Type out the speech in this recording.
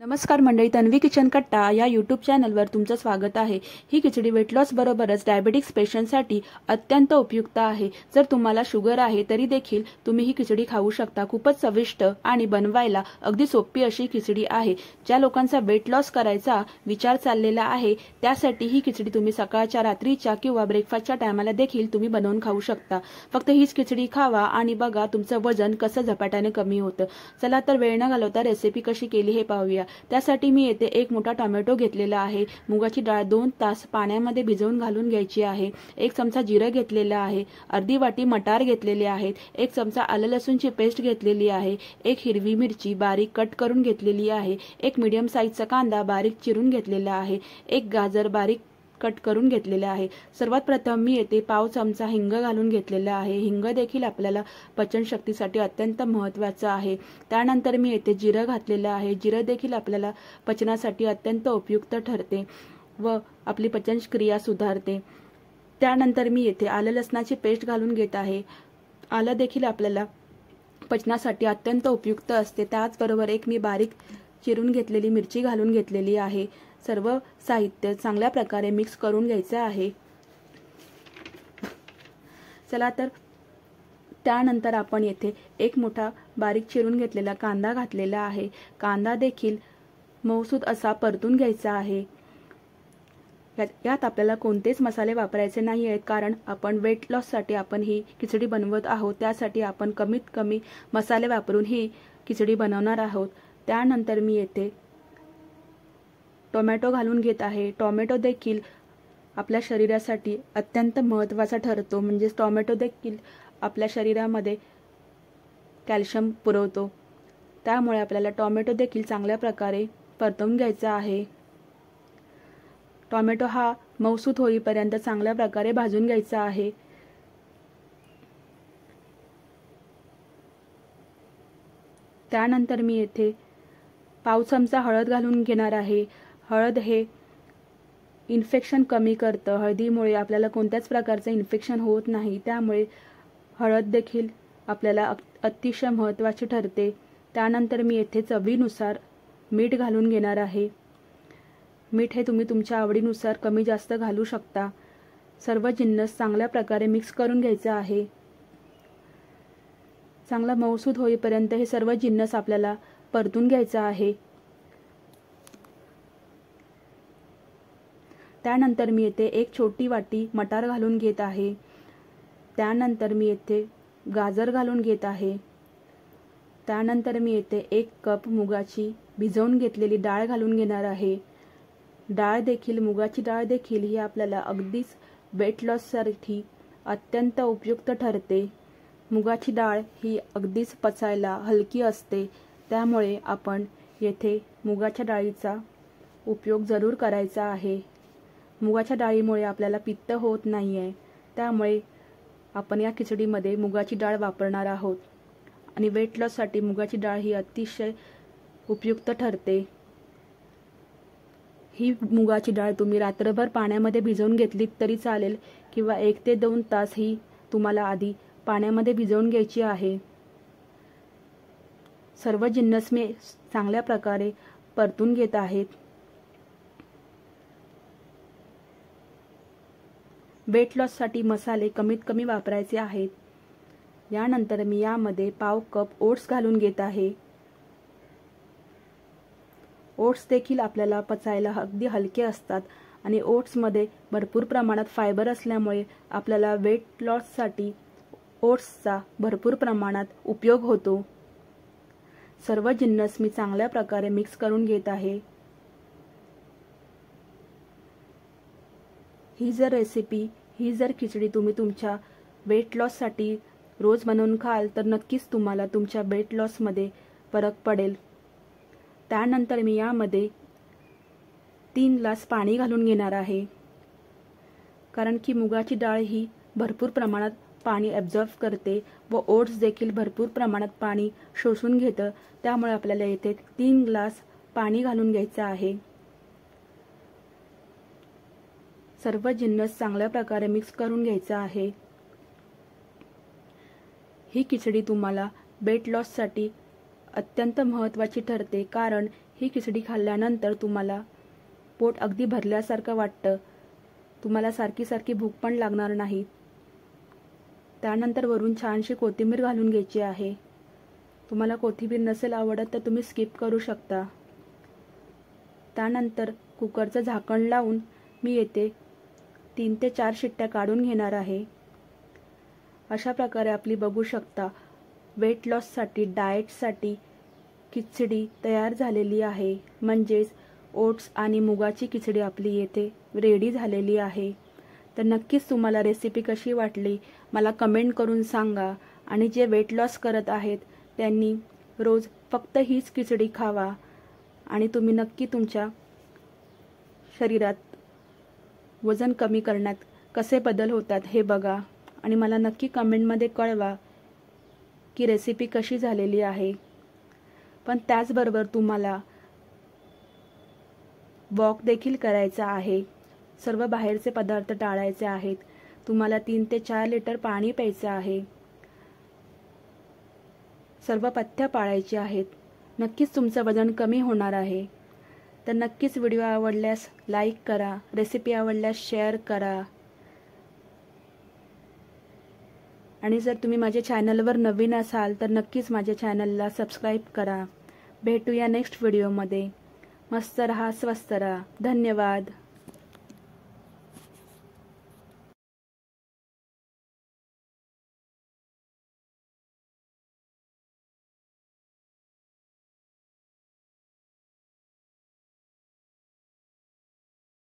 नमस्कार मंडळी, तन्वी किचन कट्टा या यूट्यूब चॅनलवर तुमचं स्वागत आहे। ही खिचडी वेट लॉस बरोबरच डायबिटिक्स पेशंटसाठी अत्यंत उपयुक्त आहे। जर तुम्हाला शुगर आहे तरी देखील तुम्ही ही खिचडी खाऊ शकता। खूपच चविष्ट आणि बनवायला अगदी सोपी अशी खिचडी आहे। ज्या लोकांचा वेट लॉस करायचा विचार चाललेला आहे त्यासाठी ही खिचडी तुम्ही सकाळच्या, रात्रीच्या किंवा ब्रेकफास्टच्या टायमाला देखील तुम्ही बनवून खाऊ शकता। फक्त हीच खिचडी खावा आणि बघा तुमचं वजन कसं झपाट्याने कमी होतं। चला तर वेळ न घालवता रेसिपी कशी केली हे पाहूया। त्यासाठी मी येथे एक मोठा टोमॅटो घेतलेला आहे। मुगाची डाळ 2 तास पाण्यामध्ये भिजवून घालून घ्यायची आहे। 1 चमचा जिरे घेतलेले आहे। अर्धी वाटी मटार घेतलेले आहेत। 1 चमचा आलं लसूणची पेस्ट घेतलेली आहे। 1 हिरवी मिरची बारीक कट करून घेतलेली आहे। 1 मीडियम साईजचा कांदा बारीक चिरून घेतलेला आहे। 1 गाजर बारीक कट करून घेतलेले आहे। सर्वात प्रथम मी येथे पाव चमचा हिंग घालून घेतलेला आहे। हिंग देखील आपल्याला पचनशक्तीसाठी अत्यंत महत्त्वाचं आहे। त्यानंतर मी येथे जिरं घातलेलं आहे। जिरं देखील आपल्याला पचनासाठी अत्यंत उपयुक्त ठरते व आपली पचनक्रिया सुधारते। त्यानंतर मी येथे आलं लसणाची पेस्ट घालून घेत आहे। आलं देखील आपल्याला पचनासाठी अत्यंत उपयुक्त असते। त्याचबरोबर एक मी बारीक चिरून घेतलेली मिरची घालून घेतलेली आहे। सर्व साहित्य चांगल्या प्रकारे मिक्स करून घ्यायचे आहे। चला तर त्यानंतर आपण येथे एक मोठा बारीक चिरून घेतलेला कांदा घातलेला आहे। कांदा देखील मऊसूत असा परतून घ्यायचा आहे। यात आपल्याला कोणतेच मसाले वापरायचे नाही आहेत, कारण आपण वेट लॉस साठी आपण ही खिचडी बनवत आहोत। त्यासाठी आपण कमीत कमी मसाले वापरून ही खिचडी बनवणार आहोत। त्यानंतर मी येथे टोमॅटो घालून घेत आहे। टोमॅटो देखील आपल्या शरीरासाठी अत्यंत महत्त्वाचा ठरतो। म्हणजे टोमॅटो देखील आपल्या शरीरामध्ये कॅल्शियम पुरवतो। त्यामुळे आपल्याला टोमॅटो देखील चांगल्या प्रकारे परतवून घ्यायचा आहे। टोमॅटो हा मऊसूत होईपर्यंत चांगल्या प्रकारे भाजून घ्यायचा आहे। त्यानंतर मी येथे पाव चमचा हळद घालून घेणार आहे। हळद हे इन्फेक्शन कमी करतं। हळदीमुळे आपल्याला कोणत्याच प्रकारचे इन्फेक्शन होत नाही। त्यामुळे हळद देखील आपल्याला अतिशय महत्त्वाची ठरते। त्यानंतर मी येथे चवीनुसार मीठ घालून घेणार आहे। मीठ हे तुम्ही तुमच्या आवडीनुसार कमी जास्त घालू शकता। सर्व जिन्नस चांगल्या प्रकारे मिक्स करून घ्यायचा आहे। चांगला मऊसूत होईपर्यंत हे सर्व जिन्नस आपल्याला परतून घ्यायचा आहे। त्यानंतर मी येथे एक छोटी वाटी मटार घालून घेत आहे। त्यानंतर मी येथे गाजर घालून घेत आहे। त्यानंतर मी येथे 1 कप मुगाची भिजवून घेतलेली डाळ घालून घेणार आहे। मुगाची डाळ देखील ही आपल्याला अगदीच वेट लॉस साठी अत्यंत उपयुक्त ठरते। मुगाची डाळ ही अगदीच पचायला हलकी असते। त्यामुळे आपण येथे मुगाच्या डाळीचा उपयोग जरूर करायचा आहे। मुगाच्या डाळीमुळे आपल्याला पित्त होत नाहीये। त्यामुळे आपण या खिचडीमध्ये मुगाची डाळ वापरणार आहोत आणि वेट लॉस साठी मुगाची डाळ ही अतिशय उपयुक्त ठरते। ही मुगाची डाळ तुम्ही रात्रभर पाण्यामध्ये भिजवून घेतलीत तरी चालेल किंवा 1 ते 2 तास ही तुम्हाला आधी पाण्यामध्ये भिजवून घ्यायची आहे। सर्व जिन्नस मी चांगल्या प्रकारे परतून घेत आहेत। वेट लॉस साठी मसाले कमीत कमी वापरायचे आहेत। यानंतर मी यामध्ये पाव कप ओट्स घालून घेत आहे। ओट्स देखील आपल्याला पचायला अगदी हलके असतात आणि ओट्समध्ये भरपूर प्रमाणात फायबर असल्यामुळे आपल्याला वेट लॉस साठी ओट्सचा भरपूर प्रमाणात उपयोग होतो। सर्व जिन्नस मी चांगल्या प्रकारे मिक्स करून घेत आहे। ही जर खिचडी तुम्ही तुमच्या वेट लॉस साठी रोज बनवून खाल तर नक्कीच तुम्हाला तुमच्या वेट लॉस मध्ये फरक पडेल। त्यानंतर मी यामध्ये 3 ग्लास पाणी घालून घेणार आहे, कारण की मुगाची डाळ ही भरपूर प्रमाणात पाणी ॲब्झॉर्ब करते व ओट्स देखील भरपूर प्रमाणात पाणी शोषून घेतं। त्यामुळे आपल्याला येथे 3 ग्लास पाणी घालून घ्यायचं आहे। सर्व जिन्नस चांगल्या प्रकारे मिक्स करून घ्यायचा आहे। ही खिचडी तुम्हाला वेट लॉस साठी अत्यंत महत्त्वाची ठरते, कारण ही खिचडी खाल्ल्यानंतर तुम्हाला पोट अगदी भरल्यासारखं वाटतं, तुम्हाला सारखी सारखी भूक पण लागणार नाही। त्यानंतर वरून छानशी कोथिंबीर घालून घ्यायची आहे। तुम्हाला कोथिंबीर नसेल आवडत तर तुम्ही स्किप करू शकता। त्यानंतर कुकरचं झाकण लावून मी येथे 3 ते 4 शिट्ट्या काढून घेणार आहे। अशा प्रकारे आपली बघू शकता वेट लॉससाठी, डाएटसाठी खिचडी तयार झालेली आहे। म्हणजेच ओट्स आणि मुगाची खिचडी आपली येथे रेडी झालेली आहे। तर नक्कीच तुम्हाला रेसिपी कशी वाटली मला कमेंट करून सांगा। आणि जे वेट लॉस करत आहेत त्यांनी रोज फक्त हीच खिचडी खावा आणि तुम्ही नक्की तुमच्या शरीरात वजन कमी करण्यात कसे बदल होतात हे बघा आणि मला नक्की कमेंटमध्ये कळवा की रेसिपी कशी झालेली आहे। पण त्याचबरोबर तुम्हाला वॉक देखील करायचा आहे। सर्व बाहेरचे पदार्थ टाळायचे आहेत। तुम्हाला 3 ते 4 लिटर पाणी प्यायचे आहे। सर्व पथ्य पाळायची आहेत। नक्कीच तुमचं वजन कमी होणार आहे। तर नक्कीच व्हिडिओ आवडल्यास लाईक करा, रेसिपी आवडल्यास शेअर करा आणि जर तुम्ही माझ्या चॅनलवर नवीन असाल तर नक्कीच माझ्या चॅनलला सबस्क्राईब करा। भेटूया नेक्स्ट व्हिडिओमध्ये। मस्त रहा, स्वस्थ रहा। धन्यवाद।